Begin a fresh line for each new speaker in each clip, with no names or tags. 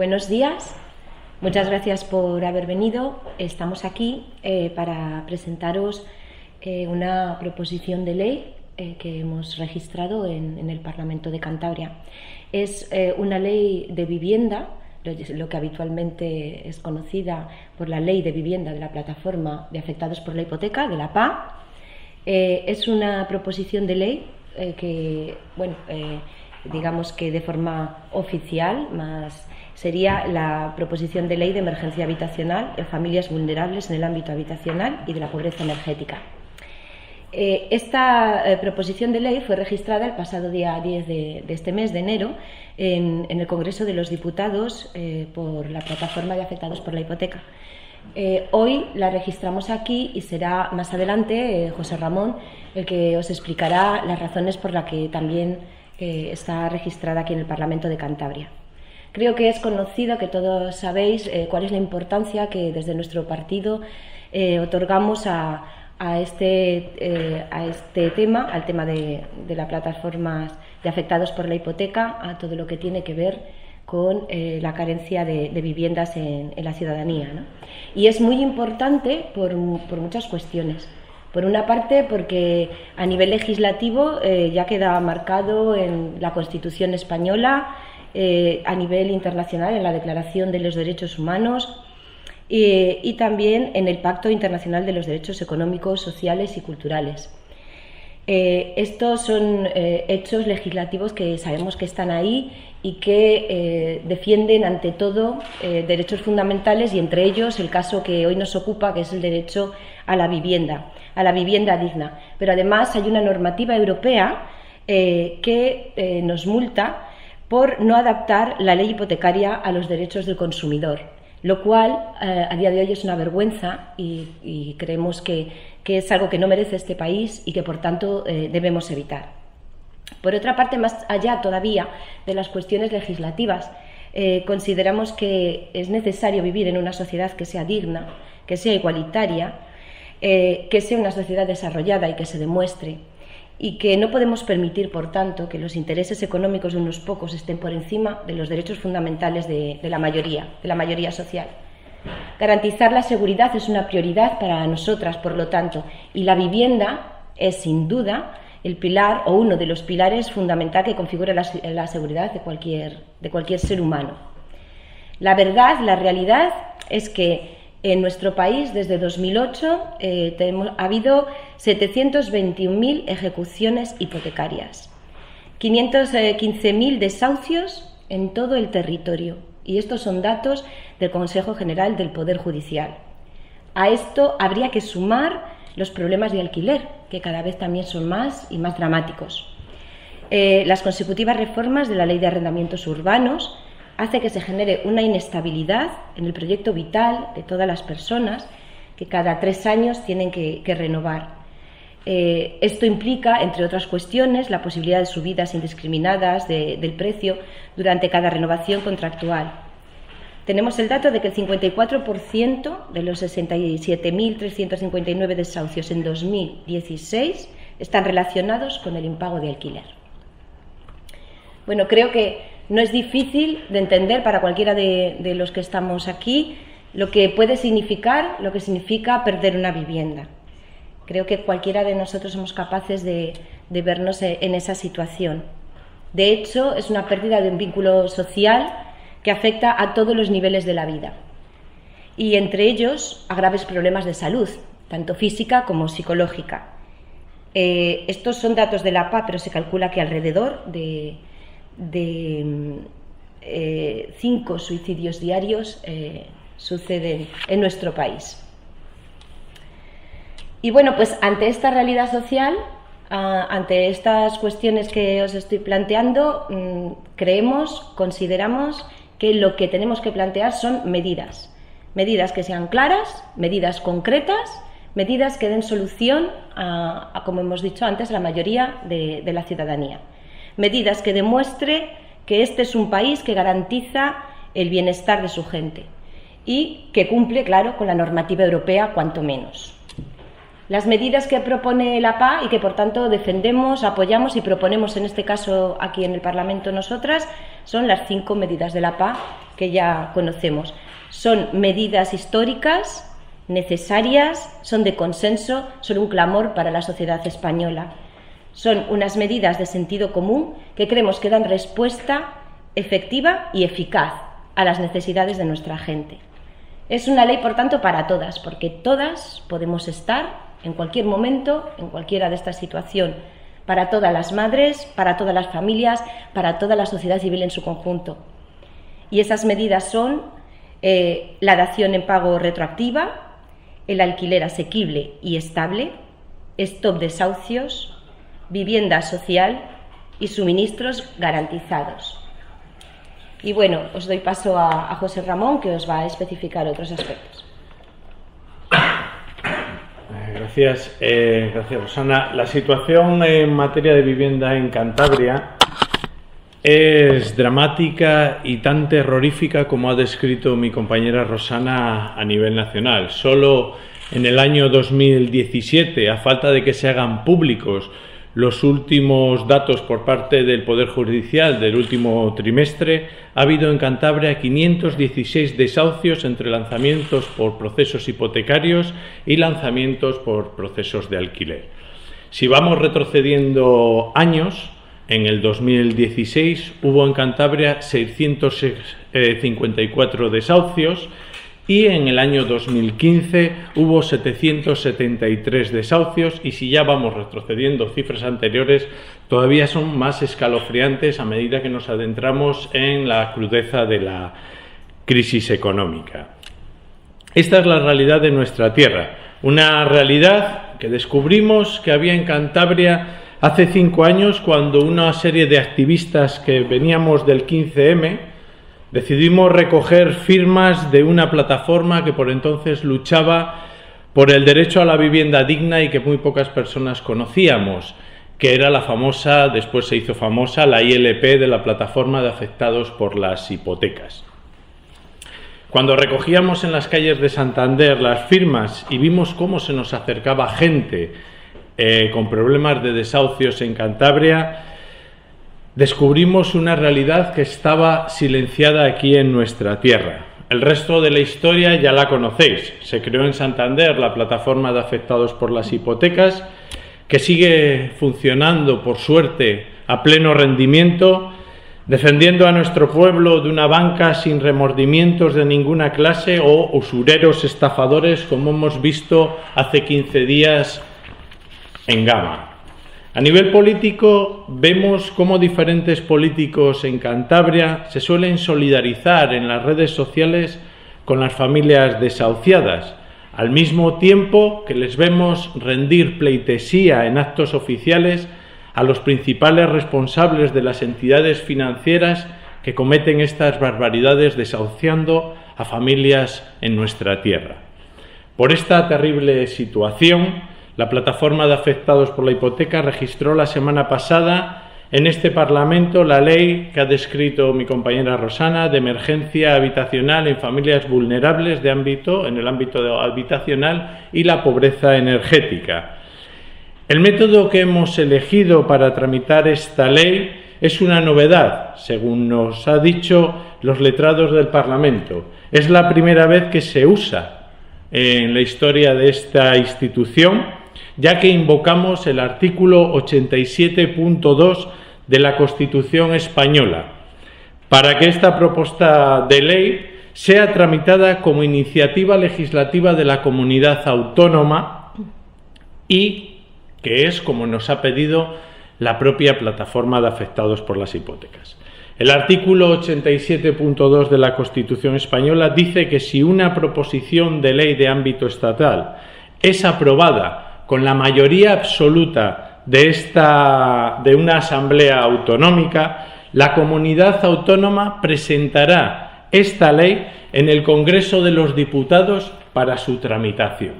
Buenos días, muchas gracias por haber venido. Estamos aquí para presentaros una proposición de ley que hemos registrado en el Parlamento de Cantabria. Es una ley de vivienda, lo que habitualmente es conocida por la Ley de Vivienda de la Plataforma de Afectados por la Hipoteca, de la PA. Es una proposición de ley que, digamos que de forma oficial, más sería la proposición de ley de emergencia habitacional en familias vulnerables en el ámbito habitacional y de la pobreza energética. Esta proposición de ley fue registrada el pasado día 10 de este mes de enero en el Congreso de los Diputados por la Plataforma de Afectados por la Hipoteca. Hoy la registramos aquí y será más adelante José Ramón el que os explicará las razones por las que también está registrada aquí en el Parlamento de Cantabria. Creo que es conocido, que todos sabéis cuál es la importancia que desde nuestro partido otorgamos a este tema, al tema de las plataformas de afectados por la hipoteca, a todo lo que tiene que ver con la carencia de viviendas en la ciudadanía, ¿no? Y es muy importante por muchas cuestiones. Por una parte, porque a nivel legislativo ya queda marcado en la Constitución española, a nivel internacional en la Declaración de los Derechos Humanos y también en el Pacto Internacional de los Derechos Económicos, Sociales y Culturales. Estos son hechos legislativos que sabemos que están ahí y que defienden ante todo derechos fundamentales, y entre ellos el caso que hoy nos ocupa, que es el derecho a la vivienda digna. Pero además hay una normativa europea que nos multa por no adaptar la ley hipotecaria a los derechos del consumidor, lo cual a día de hoy es una vergüenza y creemos que es algo que no merece este país y que por tanto debemos evitar. Por otra parte, más allá todavía de las cuestiones legislativas, consideramos que es necesario vivir en una sociedad que sea digna, que sea igualitaria, que sea una sociedad desarrollada y que se demuestre, y que no podemos permitir, por tanto, que los intereses económicos de unos pocos estén por encima de los derechos fundamentales de la mayoría social. Garantizar la seguridad es una prioridad para nosotras, por lo tanto, y la vivienda es, sin duda, el pilar o uno de los pilares fundamentales que configura la seguridad de cualquier ser humano. La verdad, la realidad es que en nuestro país, desde 2008, ha habido 721.000 ejecuciones hipotecarias, 515.000 desahucios en todo el territorio, y estos son datos del Consejo General del Poder Judicial. A esto habría que sumar los problemas de alquiler, que cada vez también son más y más dramáticos. Las consecutivas reformas de la Ley de Arrendamientos Urbanos hace que se genere una inestabilidad en el proyecto vital de todas las personas que cada 3 años tienen que renovar. Esto implica, entre otras cuestiones, la posibilidad de subidas indiscriminadas del precio durante cada renovación contractual. Tenemos el dato de que el 54% de los 67.359 desahucios en 2016 están relacionados con el impago de alquiler. Bueno, creo que no es difícil de entender para cualquiera de los que estamos aquí lo que significa perder una vivienda. Creo que cualquiera de nosotros somos capaces de vernos en esa situación. De hecho, es una pérdida de un vínculo social que afecta a todos los niveles de la vida, y entre ellos a graves problemas de salud, tanto física como psicológica. Estos son datos de la PA, pero se calcula que alrededor de 5 suicidios diarios suceden en nuestro país. Y bueno, pues ante esta realidad social, ante estas cuestiones que os estoy planteando, consideramos que lo que tenemos que plantear son medidas que sean claras, medidas concretas, medidas que den solución a, como hemos dicho antes, a la mayoría de la ciudadanía. Medidas que demuestre que este es un país que garantiza el bienestar de su gente y que cumple, claro, con la normativa europea, cuanto menos. Las medidas que propone la PA y que por tanto defendemos, apoyamos y proponemos en este caso aquí en el Parlamento nosotras son las 5 medidas de la PA que ya conocemos. Son medidas históricas, necesarias, son de consenso, son un clamor para la sociedad española. Son unas medidas de sentido común que creemos que dan respuesta efectiva y eficaz a las necesidades de nuestra gente. Es una ley, por tanto, para todas, porque todas podemos estar en cualquier momento, en cualquiera de esta situación, para todas las madres, para todas las familias, para toda la sociedad civil en su conjunto. Y esas medidas son la dación en pago retroactiva, el alquiler asequible y estable, stop desahucios, vivienda social y suministros garantizados. Y bueno, os doy paso a José Ramón, que os va a especificar otros aspectos.
Gracias, Rosana. La situación en materia de vivienda en Cantabria es dramática y tan terrorífica como ha descrito mi compañera Rosana a nivel nacional. Solo en el año 2017, a falta de que se hagan públicos los últimos datos por parte del Poder Judicial del último trimestre, ha habido en Cantabria 516 desahucios entre lanzamientos por procesos hipotecarios y lanzamientos por procesos de alquiler. Si vamos retrocediendo años, en el 2016 hubo en Cantabria 654 desahucios y en el año 2015 hubo 773 desahucios, y si ya vamos retrocediendo cifras anteriores, todavía son más escalofriantes a medida que nos adentramos en la crudeza de la crisis económica. Esta es la realidad de nuestra tierra, una realidad que descubrimos que había en Cantabria hace 5 años, cuando una serie de activistas que veníamos del 15M decidimos recoger firmas de una plataforma que por entonces luchaba por el derecho a la vivienda digna y que muy pocas personas conocíamos, que era la famosa, después se hizo famosa, la ILP de la Plataforma de Afectados por las Hipotecas. Cuando recogíamos en las calles de Santander las firmas y vimos cómo se nos acercaba gente con problemas de desahucios en Cantabria, descubrimos una realidad que estaba silenciada aquí en nuestra tierra. El resto de la historia ya la conocéis. Se creó en Santander la Plataforma de Afectados por las Hipotecas, que sigue funcionando, por suerte, a pleno rendimiento, defendiendo a nuestro pueblo de una banca sin remordimientos de ninguna clase o usureros estafadores, como hemos visto hace 15 días en Gama. A nivel político, vemos cómo diferentes políticos en Cantabria se suelen solidarizar en las redes sociales con las familias desahuciadas, al mismo tiempo que les vemos rendir pleitesía en actos oficiales a los principales responsables de las entidades financieras que cometen estas barbaridades desahuciando a familias en nuestra tierra. Por esta terrible situación, la Plataforma de Afectados por la Hipoteca registró la semana pasada en este Parlamento la ley que ha descrito mi compañera Rosana de emergencia habitacional en familias vulnerables en el ámbito habitacional y la pobreza energética. El método que hemos elegido para tramitar esta ley es una novedad, según nos ha dicho los letrados del Parlamento. Es la primera vez que se usa en la historia de esta institución, ya que invocamos el artículo 87.2 de la Constitución española, para que esta propuesta de ley sea tramitada como iniciativa legislativa de la comunidad autónoma y que es como nos ha pedido la propia Plataforma de Afectados por las Hipotecas. El artículo 87.2 de la Constitución española dice que si una proposición de ley de ámbito estatal es aprobada con la mayoría absoluta de una asamblea autonómica, la comunidad autónoma presentará esta ley en el Congreso de los Diputados para su tramitación.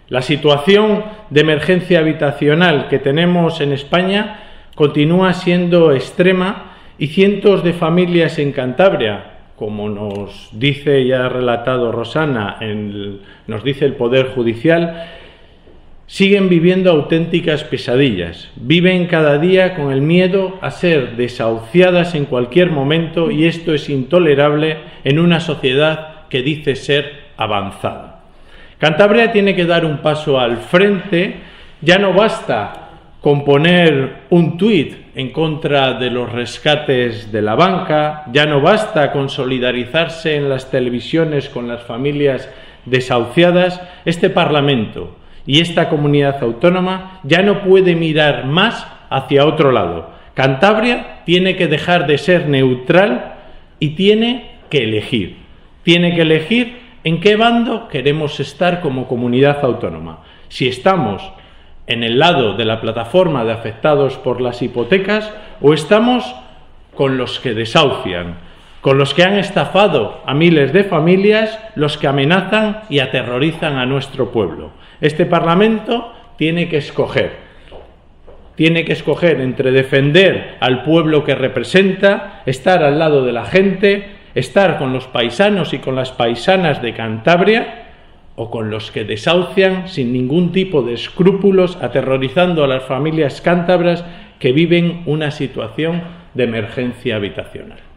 La situación de emergencia habitacional que tenemos en España continúa siendo extrema y cientos de familias en Cantabria, como nos dice y ha relatado Rosana, nos dice el Poder Judicial, siguen viviendo auténticas pesadillas, viven cada día con el miedo a ser desahuciadas en cualquier momento, y esto es intolerable en una sociedad que dice ser avanzada. Cantabria tiene que dar un paso al frente. Ya no basta con poner un tuit en contra de los rescates de la banca, ya no basta con solidarizarse en las televisiones con las familias desahuciadas. Este Parlamento y esta comunidad autónoma ya no puede mirar más hacia otro lado. Cantabria tiene que dejar de ser neutral y tiene que elegir. Tiene que elegir en qué bando queremos estar como comunidad autónoma. Si estamos en el lado de la plataforma de afectados por las hipotecas, o estamos con los que desahucian, con los que han estafado a miles de familias, los que amenazan y aterrorizan a nuestro pueblo. Este Parlamento tiene que escoger entre defender al pueblo que representa, estar al lado de la gente, estar con los paisanos y con las paisanas de Cantabria, o con los que desahucian sin ningún tipo de escrúpulos, aterrorizando a las familias cántabras que viven una situación de emergencia habitacional.